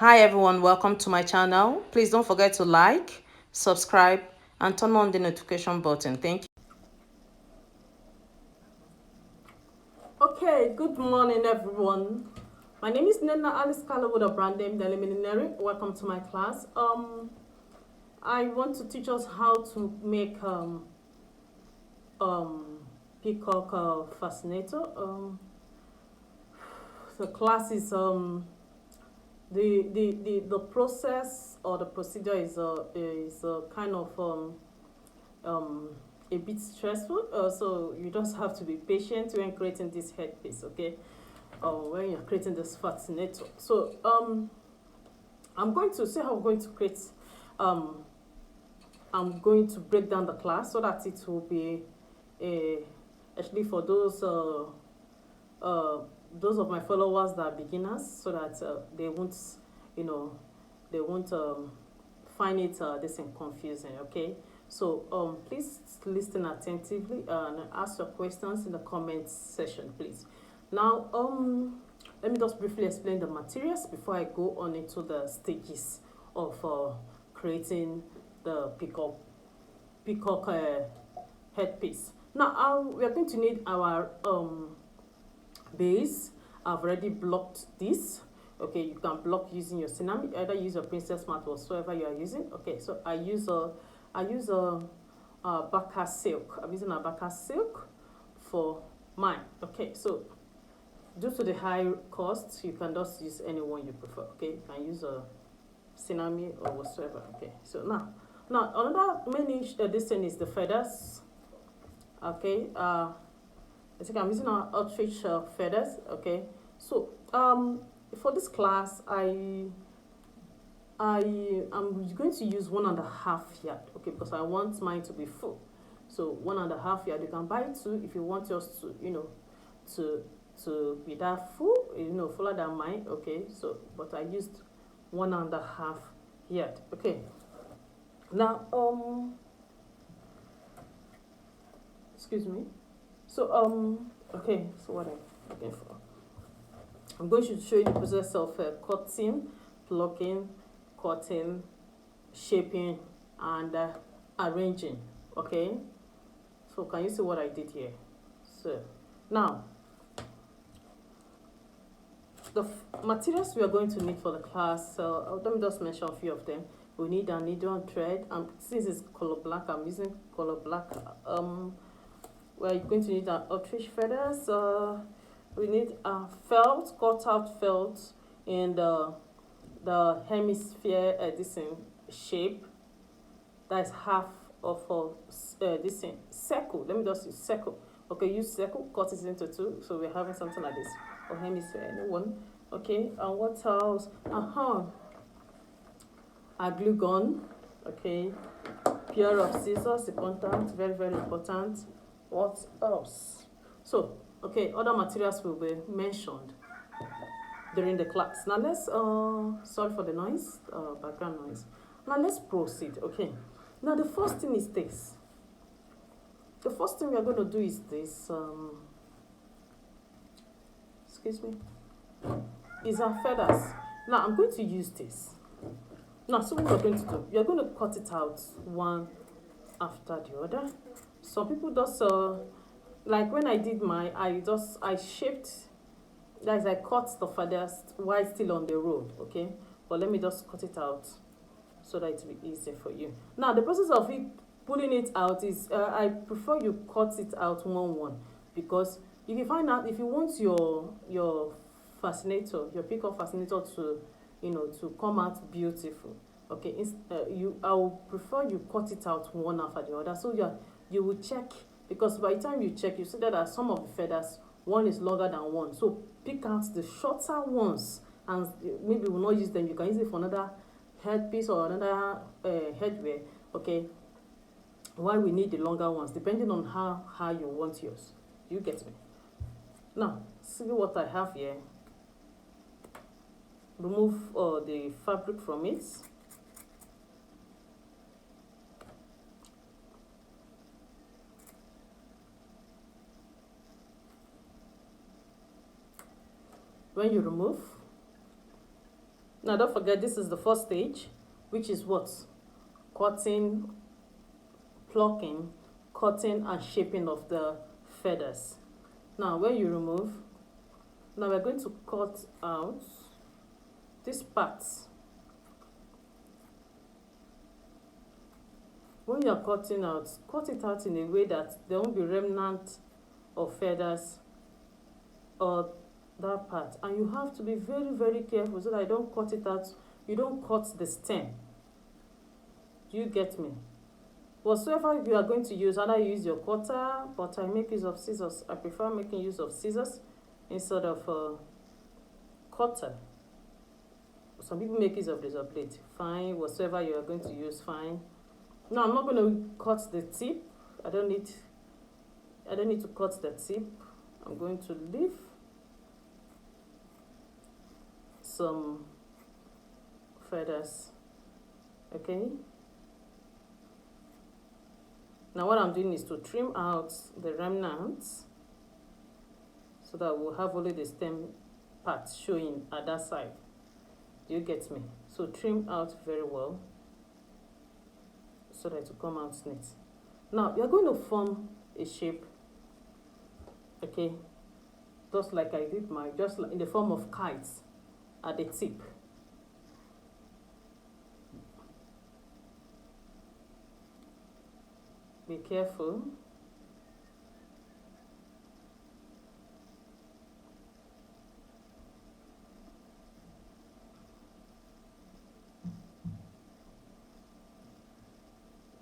Hi everyone, welcome to my channel. Please don't forget to like, subscribe, and turn on the notification button. Thank you. Okay, good morning everyone. My name is Nena Alice Callowwood of brand name Deliminary. Welcome to my class. I want to teach us how to make um Peacock Fascinator. The class is the process or the procedure is kind of um, a bit stressful. So you just have to be patient when creating this headpiece, okay? When you're creating this fascinator. So I'm going to see how I'm going to create. Um, I'm going to break down the class so that it will be actually for those of my followers that are beginners, so that they won't, you know, they won't find it this confusing. Okay, so please listen attentively and ask your questions in the comments section, please. Now let me just briefly explain the materials before I go on into the stages of creating the peacock headpiece. Now we are going to need our base. I've already blocked this. Okay, you can block using your Tsunami, either use your Princess Mat whatsoever you are using. Okay, so I use a Baka silk. I'm using a Baka silk for mine. Okay, so due to the high cost, you can just use any one you prefer. Okay, you can use a Tsunami or whatsoever. Okay, so now another main this thing is the feathers. Okay, I think I'm using our outreach feathers. Okay, so for this class I am going to use 1.5 yard. Okay, because I want mine to be full. So 1.5 yard. You can buy two if you want yours to to be that full, fuller than mine. Okay, so but I used 1.5 yard. Okay, now excuse me. So okay, so what I'm looking for. I'm going to show you the process of cutting, plucking, cutting, shaping, and arranging. Okay, so can you see what I did here? So now the materials we are going to need for the class. So let me just mention a few of them. We need a needle and thread. Since it's color black, I'm using color black. We're going to need our ostrich feathers. We need a felt, cut out felt in the hemisphere this shape. That is half of this circle. Let me just use circle. Okay, use circle, cut it into two. So we're having something like this. Or hemisphere, anyone. Okay, and what else? A glue gun. Okay, pair of scissors, important, very, very important. What else? So, okay, other materials will be mentioned during the class. Now let's, sorry for the noise, background noise. Now let's proceed, okay. Now the first thing is this. The first thing we are going to do is this, excuse me, is our feathers. Now I'm going to use this. Now, so what we're going to do, you're going to cut it out one after the other. Some people just, like when I did mine, I shaped, that is, I cut the feathers while still on the roll, okay? But let me just cut it out so that it will be easier for you. Now, the process of it pulling it out is, I prefer you cut it out one, because if you find out, if you want your fascinator, your peacock fascinator to, to come out beautiful, okay, I will prefer you cut it out one after the other. So you will check, because by the time you check, you see that some of the feathers, one is longer than one. So pick out the shorter ones, and maybe we'll not use them. You can use it for another headpiece or another headwear, okay? Why we need the longer ones, depending on how you want yours. You get me? Now, see what I have here. Remove the fabric from it. When you remove, Now don't forget, this is the first stage, which is what? Cutting, plucking, cutting and shaping of the feathers. Now when you remove, now we're going to cut out this part. When you're cutting out, cut it out in a way that there won't be remnant of feathers or that part. And you have to be very, very careful so that you don't cut it out. You don't cut the stem. Do you get me? Whatsoever you are going to use, either use your cutter, but I make use of scissors. I prefer making use of scissors instead of cutter. Some people make use of razor blade. Fine. Whatsoever you are going to use, fine. Now I'm not going to cut the tip. I don't need to cut the tip. I'm going to leave some feathers. Okay. Now what I'm doing is to trim out the remnants so that we'll have only the stem part showing at that side. Do you get me? So trim out very well so that it will come out neat. Now you're going to form a shape, okay, just like I did just like in the form of kites at the tip. Be careful.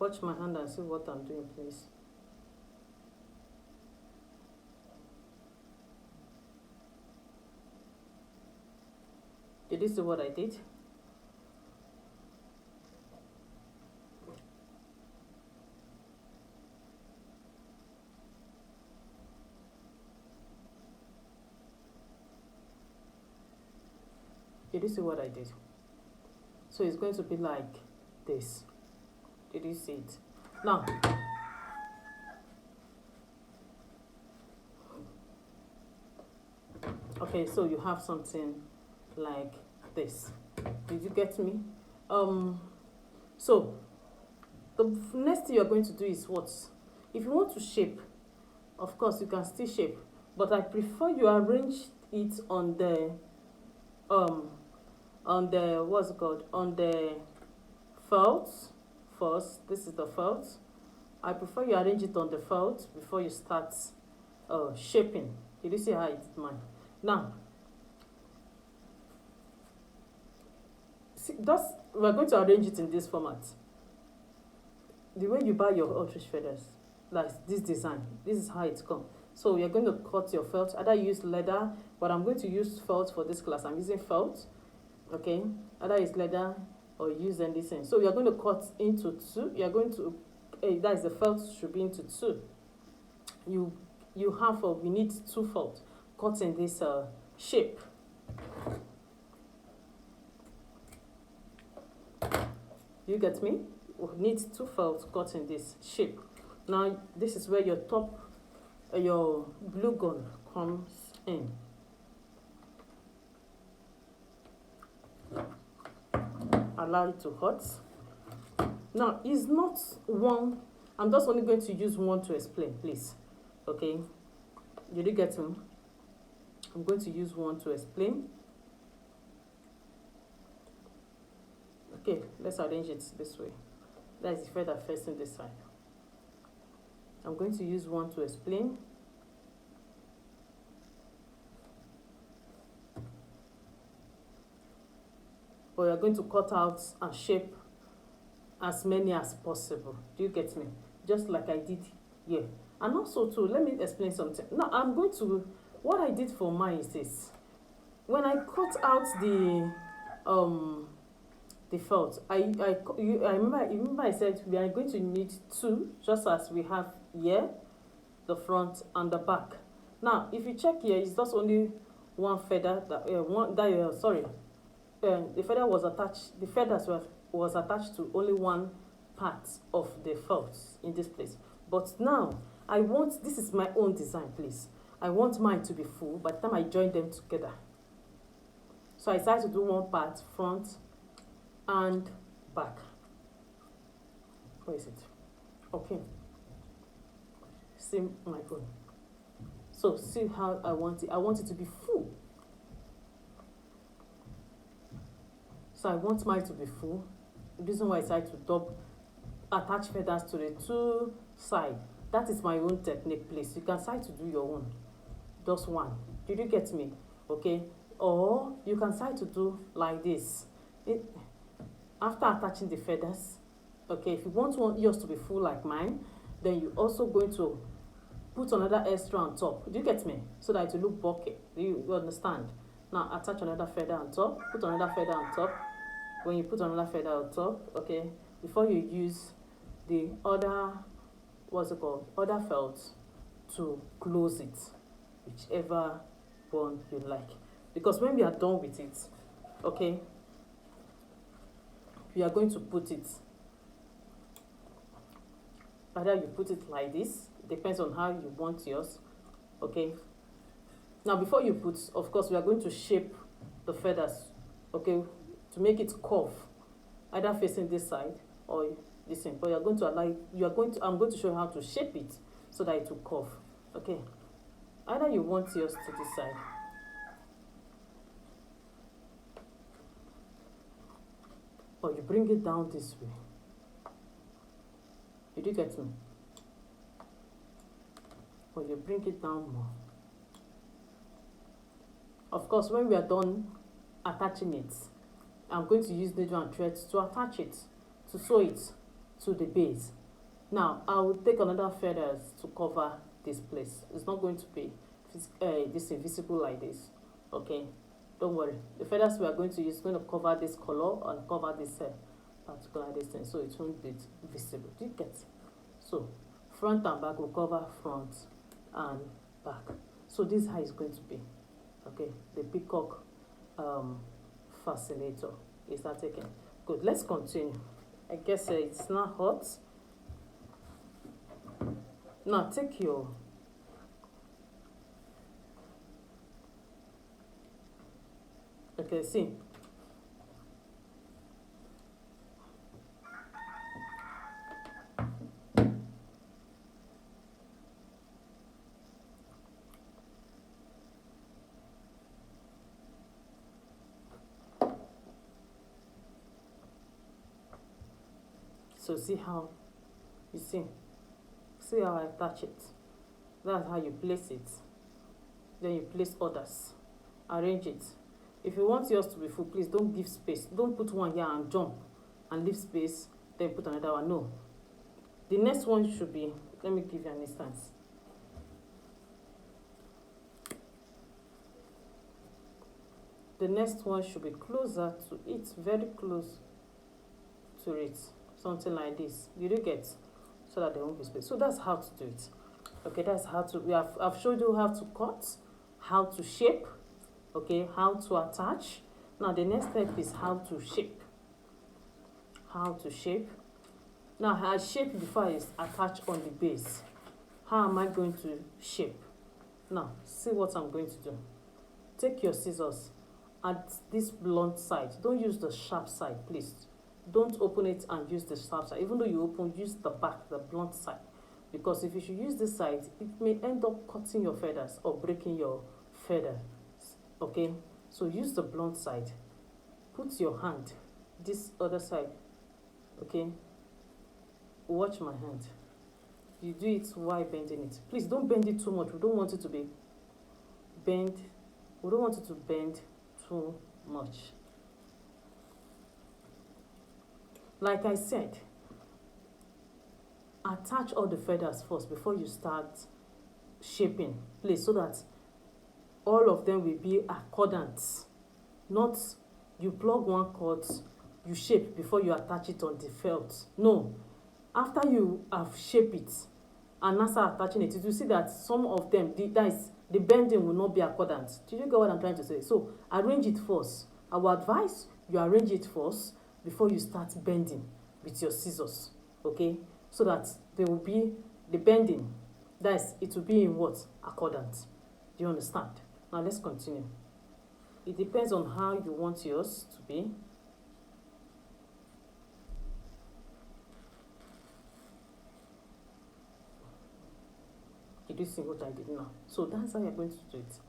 Watch my hand and see what I'm doing, please. Did you see what I did? Did you see what I did? So it's going to be like this. Did you see it? Now, okay, so you have something like this. Did you get me? So the next thing you're going to do is what? If you want to shape, of course you can still shape, but I prefer you arrange it on the what's it called, on the felt first. This is the felt. I prefer you arrange it on the felt before you start shaping. Did you see how I did mine? Now, see, we're going to arrange it in this format. The way you buy your ostrich feathers, like this design, this is how it comes. So you're going to cut your felt. Either use leather, but I'm going to use felt for this class. I'm using felt, okay? Either use leather or use anything. So you're going to cut into two. You're going to, that is the felt should be into two. We need two felt cut in this shape. You get me? We need two felt cut in this shape. Now this is where your your glue gun comes in. Allow it to hot. Now it's not one. I'm just only going to use one to explain, please. Okay? Did you get me? I'm going to use one to explain. Okay, let's arrange it this way. That is the feather facing this side. I'm going to use one to explain. But you're going to cut out and shape as many as possible. Do you get me? Just like I did here. And also too, let me explain something. Now what I did for mine is this. When I cut out the felt, I remember I said we are going to need two, just as we have here, the front and the back. Now, if you check here, it's just only one feather the feather was attached. The feathers was attached to only one part of the felt in this place. But now this is my own design, please. I want mine to be full by the time I join them together. So I decided to do one part front and back. Where is it? Okay. See my own. So see how I want it. I want it to be full. So I want mine to be full. The reason why I decided to attach feathers to the two sides. That is my own technique, please. You can decide to do your own. Just one. Did you get me? Okay. Or you can decide to do like this. After attaching the feathers, okay, if you want yours to be full like mine, then you're also going to put another extra on top. Do you get me? So that it will look bulky. You understand? Now attach another feather on top. Put another feather on top. When you put another feather on top, okay, before you use the other, other felt to close it, whichever one you like. Because when we are done with it, okay, we are going to put it, either you put it like this, depends on how you want yours, okay. Now before you put, of course, we are going to shape the feathers, okay, to make it curve, either facing this side or this side. But I'm going to show you how to shape it so that it will curve, okay. Either you want yours to this side, or you bring it down this way. Did you get me? Or you bring it down more. Of course, when we are done attaching it, I'm going to use needle and thread to attach it, to sew it to the base. Now, I will take another feathers to cover this place. It's not going to be this invisible like this, okay? Don't worry. The feathers we are going to use is going to cover this color and cover this particular distance, so it won't be visible. Do you get? So, front and back will cover front and back. So this is how it's going to be, okay? The Peacock Fascinator. Is that taken? Good. Let's continue. I guess it's not hot. Now take your see. So see how you see how I attach it. That's how you place it. Then you place others. Arrange it. If you want yours to be full, please don't give space. Don't put one here and jump and leave space, then put another one. No. The next one should be, let me give you an instance. The next one should be closer to it, very close to it. Something like this. You do get, so that there won't be space. So that's how to do it. Okay, that's how to, I've showed you how to cut, how to shape, okay, how to attach. Now the next step is how to shape. How to shape. Now I shape before I attach on the base. How am I going to shape? Now see what I'm going to do. Take your scissors at this blunt side. Don't use the sharp side, please. Don't open it and use the sharp side. Even though you open, use the back, the blunt side. Because if you should use this side, it may end up cutting your feathers or breaking your feather. Okay? So use the blunt side. Put your hand this other side. Okay? Watch my hand. You do it while bending it. Please don't bend it too much. We don't want it to be bent. We don't want it to bend too much. Like I said, attach all the feathers first before you start shaping, please, so that all of them will be accordant. Not you plug one cord, you shape before you attach it on the felt. No. After you have shaped it and now start attaching it, you see that some of them, the bending will not be accordant. Did you get what I'm trying to say? So arrange it first. I will advise you arrange it first before you start bending with your scissors, okay? So that there will be the bending, it will be in what? Accordant. Do you understand? Now let's continue. It depends on how you want yours to be. Did you see what I did now? So that's how you're going to do it.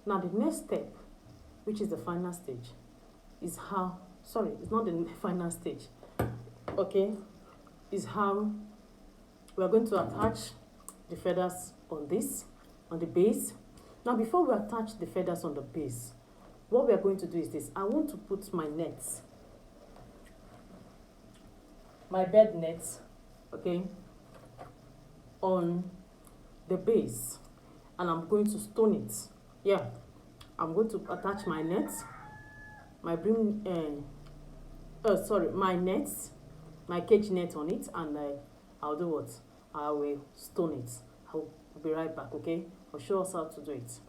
Now the next step, which is the final stage, is how, sorry, it's not the final stage, okay, is how we're going to attach the feathers on this, on the base. Now before we attach the feathers on the base, what we are going to do is this. I want to put my nets, my bed nets, okay, on the base, and I'm going to stone it. Yeah, I'm going to attach my nets, my my nets, my cage net on it, and I'll do what? I will stone it. I'll be right back, okay? I'll show us how to do it.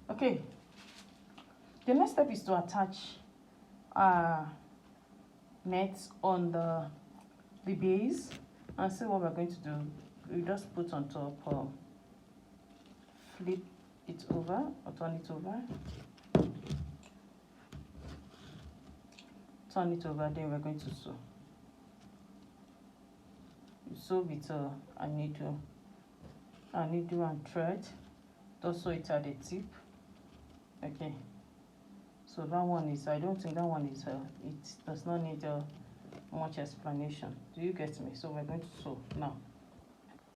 Okay, the next step is to attach nets on the base, and see what we're going to do. We just put on top, flip it over or turn it over, then we're going to sew. You sew with a needle and thread. Just sew it at the tip. Okay, so that one is, I don't think that one is, it does not need much explanation. Do you get me? So we're going to sew now.